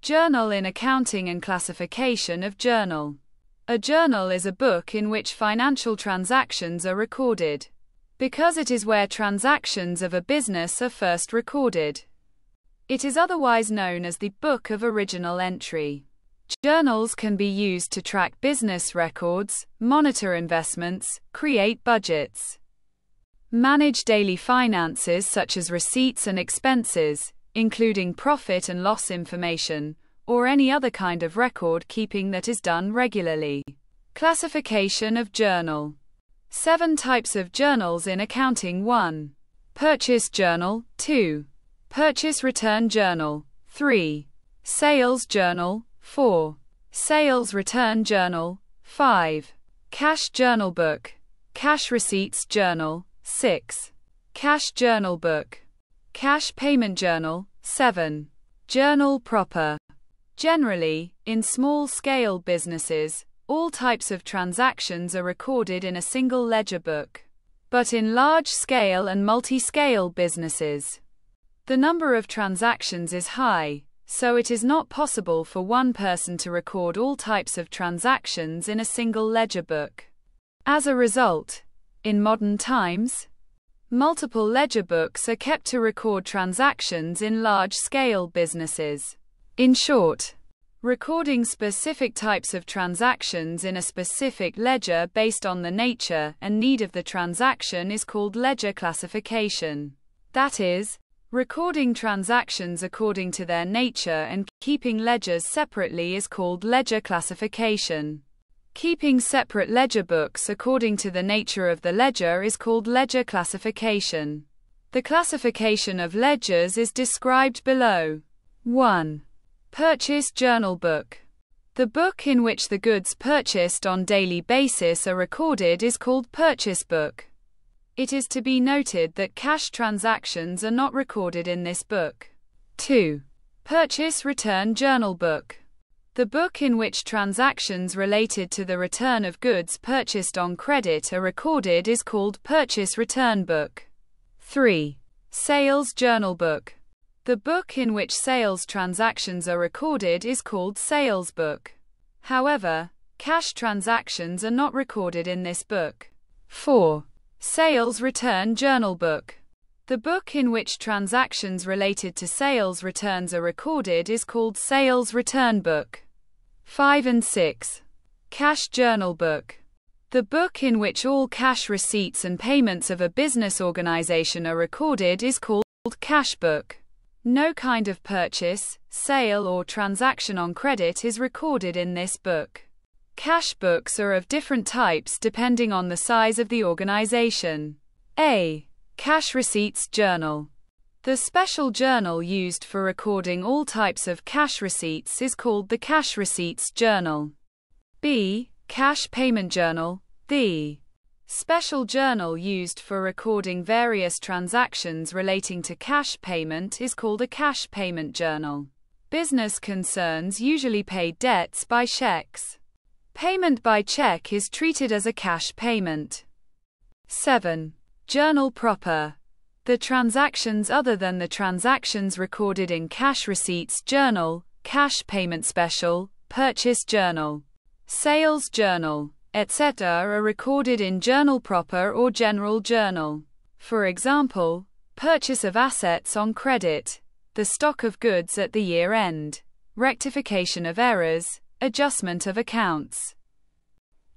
Journal in accounting and classification of journal. A journal is a book in which financial transactions are recorded, because it is where transactions of a business are first recorded. It is otherwise known as the Book of Original Entry. Journals can be used to track business records, monitor investments, create budgets, manage daily finances such as receipts and expenses, including profit and loss information, or any other kind of record keeping that is done regularly. Classification of journal. 7 types of journals in accounting. 1. Purchase journal. 2. Purchase return journal. 3. Sales journal. 4. Sales return journal. 5. Cash journal book. Cash receipts journal. 6. Cash journal book. Cash payment journal. 7. Journal proper. Generally, in small-scale businesses, all types of transactions are recorded in a single ledger book. But in large-scale and multi-scale businesses, the number of transactions is high, so it is not possible for one person to record all types of transactions in a single ledger book. As a result, in modern times, multiple ledger books are kept to record transactions in large-scale businesses. In short, recording specific types of transactions in a specific ledger based on the nature and need of the transaction is called ledger classification. That is, recording transactions according to their nature and keeping ledgers separately is called ledger classification. Keeping separate ledger books according to the nature of the ledger is called ledger classification. The classification of ledgers is described below. 1. Purchase journal book. The book in which the goods purchased on daily basis are recorded is called purchase book. It is to be noted that cash transactions are not recorded in this book. 2. Purchase return journal book. The book in which transactions related to the return of goods purchased on credit are recorded is called purchase return book. 3. Sales journal book. The book in which sales transactions are recorded is called sales book. However, cash transactions are not recorded in this book. 4. Sales return journal book. The book in which transactions related to sales returns are recorded is called sales return book. 5 and 6. Cash journal book. The book in which all cash receipts and payments of a business organization are recorded is called cash book. No kind of purchase, sale or transaction on credit is recorded in this book. Cash books are of different types depending on the size of the organization. A. Cash receipts journal. The special journal used for recording all types of cash receipts is called the cash receipts journal. B. Cash payment journal. The special journal used for recording various transactions relating to cash payment is called a cash payment journal. Business concerns usually pay debts by checks. Payment by check is treated as a cash payment. 7. Journal proper. The transactions other than the transactions recorded in cash receipts journal, cash payment special, purchase journal, sales journal, etc. are recorded in journal proper or general journal. For example, purchase of assets on credit, the stock of goods at the year end, rectification of errors, adjustment of accounts,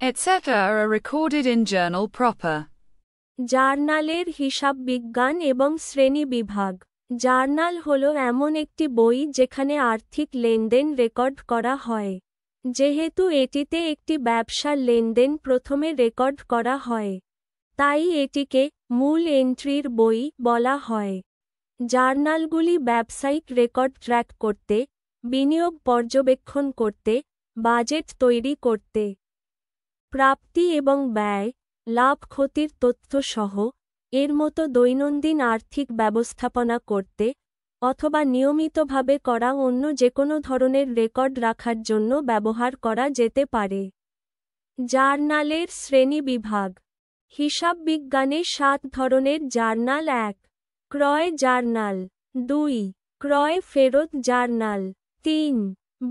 etc. are recorded in journal proper. জার্নালের হিসাব বিজ্ঞান এবং শ্রেণী বিভাগ। Journal হলো এমন একটি বই যেখানে আর্থিক লেনদেন রেকর্ড করা হয়। যেহেতু এটিতে একটি ব্যবসার লেনদেন প্রথমে রেকর্ড করা হয়, তাই এটিকে মূল এন্ট্রির বই বলা হয়। জার্নালগুলি ব্যবসায়িক রেকর্ড ট্র্যাক করতে, বিনিয়োগ পর্যবেক্ষণ করতে, বাজেট তৈরি করতে, প্রাপ্তি এবং ব্যয়, লাভ ক্ষতির তথ্য সহ, এর মতো দৈনন্দিন আর্থিক ব্যবস্থাপনা করতে, অথবা নিয়মিতভাবে করা অন্য যেকোনো ধরনের রেকর্ড রাখার জন্য ব্যবহার করা যেতে পারে। জার্নালের শ্রেণীবিভাগ। হিসাব বিজ্ঞানে 7 ধরনের জার্নাল। 1. ক্রয় জার্নাল। 2. ক্রয় ফেরত জার্নাল। 3.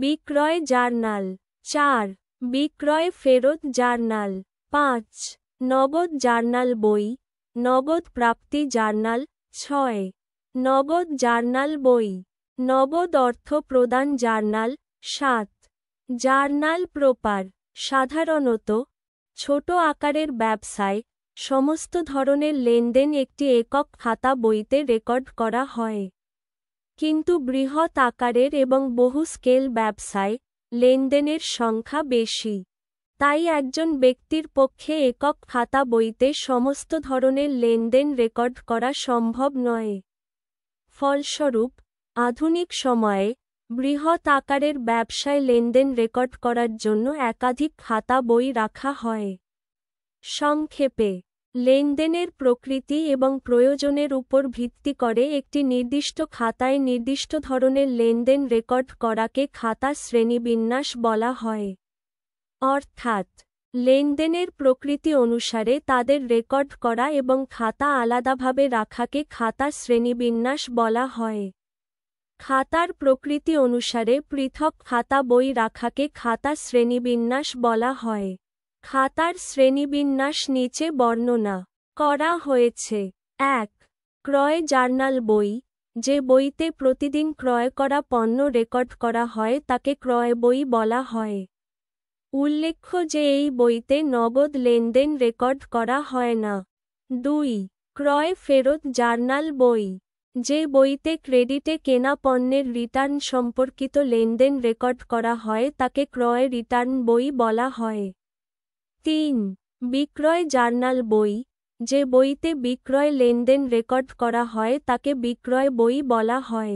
বিক্রয় জার্নাল। 4. বিক্রয় ফেরত জার্নাল। 5. নগদ জার্নাল বই, নগদ প্রাপ্তি জার্নাল। 6. নগদ জার্নাল বই, নগদ অর্থ প্রদান জার্নাল। 7. Journal proper. সাধারণত ছোট আকারের ব্যবসায় সমস্ত ধরনের লেনদেন একটি একক খাতা বইতে রেকর্ড করা হয়, কিন্তু বৃহৎ আকারের এবং বহু স্কেল ব্যবসায় লেনদেনের সংখ্যা বেশি, তাই একজন ব্যক্তির পক্ষে একক খাতা বইতে সমস্ত ধরনের লেনদেন রেকর্ড করা সম্ভব নয়। ফলস্বরূপ, আধুনিক সময়ে বৃহৎ আকারের ব্যবসায় লেনদেন রেকর্ড করার জন্য একাধিক খাতা বই রাখা হয়। সংক্ষেপে, লেনদেনের প্রকৃতি এবং প্রয়োজনের উপর ভিত্তি করে একটি নির্দিষ্ট খাতায় নির্দিষ্ট ধরনের লেনদেন রেকর্ড করাকে খাতা শ্রেণীবিন্যাস বলা হয়। অর্থাৎ, লেনদেনের প্রকৃতি অনুসারে তাদের রেকর্ড করা এবং খাতা আলাদাভাবে রাখাকে খাতা শ্রেণীবিন্যাস বলা হয়। খাতার প্রকৃতি অনুসারে পৃথক খাতা বই রাখাকে খাতা শ্রেণীবিন্যাস বলা হয়। খাতার শ্রেণীবিন্যাস নিচে বর্ণনা করা হয়েছে। 1. ক্রয় জার্নাল বই। যে বইতে প্রতিদিন ক্রয় করা পণ্য রেকর্ড করা হয় তাকে ক্রয় বই বলা হয়। উল্লেখ্য যে এই বইতে নগদ লেনদেন রেকর্ড করা হয় না। 2. ক্রয় ফেরত জার্নাল বই। যে বইতে ক্রেডিটে কেনা পণ্যের রিটার্ন সম্পর্কিত লেনদেন রেকর্ড করা হয় তাকে ক্রয় রিটার্ন বই বলা হয়। 3. বিক্রয় জার্নাল বই। যে বইতে বিক্রয় লেনদেন রেকর্ড করা হয় তাকে বিক্রয় বই বলা হয়,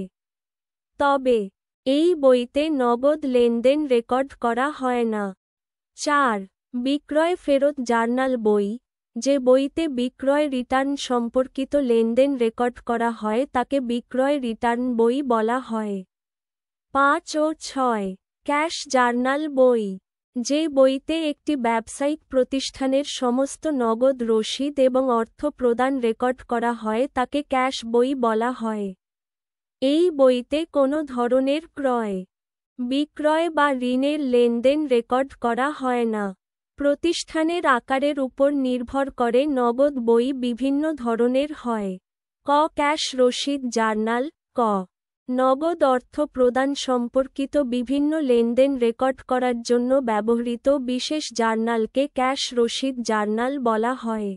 তবে এই বইতে নগদ লেনদেন রেকর্ড করা হয় না। 4. বিক্রয় ফেরত জার্নাল বই। যে বইতে বিক্রয় রিটার্ন সম্পর্কিত লেনদেন রেকর্ড করা হয় তাকে বিক্রয় রিটার্ন বই বলা হয়। 5 ও 6. ক্যাশ জার্নাল বই। যে বইতে একটি ব্যবসায়িক প্রতিষ্ঠানের সমস্ত নগদ রসিদ এবং অর্থ প্রদান রেকর্ড করা হয় তাকে ক্যাশ বই বলা হয়। এই বইতে কোনো ধরনের ক্রয়, বিক্রয় বা ঋণের লেনদেন রেকর্ড করা হয় না। প্রতিষ্ঠানের আকারের উপর নির্ভর করে নগদ বই বিভিন্ন ধরনের হয়। ক. ক্যাশ রসিদ জার্নাল। ক. নগদ অর্থ প্রদান সম্পর্কিত বিভিন্ন লেনদেন রেকর্ড করার জন্য ব্যবহৃত বিশেষ জার্নালকে ক্যাশ রসিদ জার্নাল বলা হয়।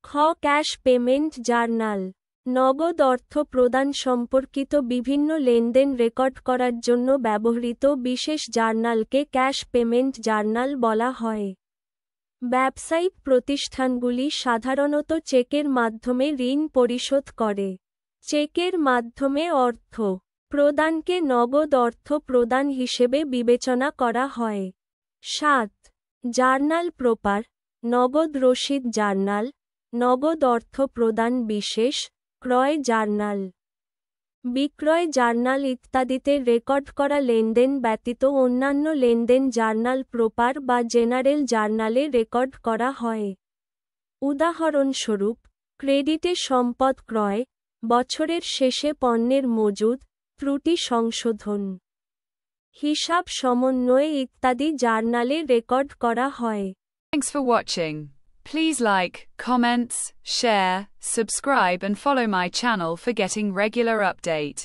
খ. Cash payment journal. নগদ অর্থ প্রদান সম্পর্কিত বিভিন্ন লেনদেন রেকর্ড করার জন্য ব্যবহৃত বিশেষ জার্নালকে ক্যাশ পেমেন্ট জার্নাল বলা হয়। ব্যবসায়িক প্রতিষ্ঠানগুলি সাধারণত চেকের মাধ্যমে ঋণ পরিশোধ করে। চেকের মাধ্যমে অর্থ প্রদানকে নগদ অর্থ প্রদান হিসেবে বিবেচনা করা হয়। 7. Journal proper. নগদ রসিদ জার্নাল, নগদ অর্থ প্রদান বিশেষ, ক্রয় জার্নাল, বিক্রয় জার্নাল ইত্যাদিতে রেকর্ড করা লেনদেন ব্যতীত অন্যান্য লেনদেন জার্নাল প্রপার বা জেনারেল জার্নালে রেকর্ড করা হয়। উদাহরণস্বরূপ, ক্রেডিটে সম্পদ ক্রয়, বছরের শেষে পণ্যের মজুদ, ত্রুটি সংশোধন, হিসাব সমন্বয় ইত্যাদি জার্নালে রেকর্ড করা হয়। Thanks for watching. Please like, comments, share, subscribe and follow my channel for getting regular update.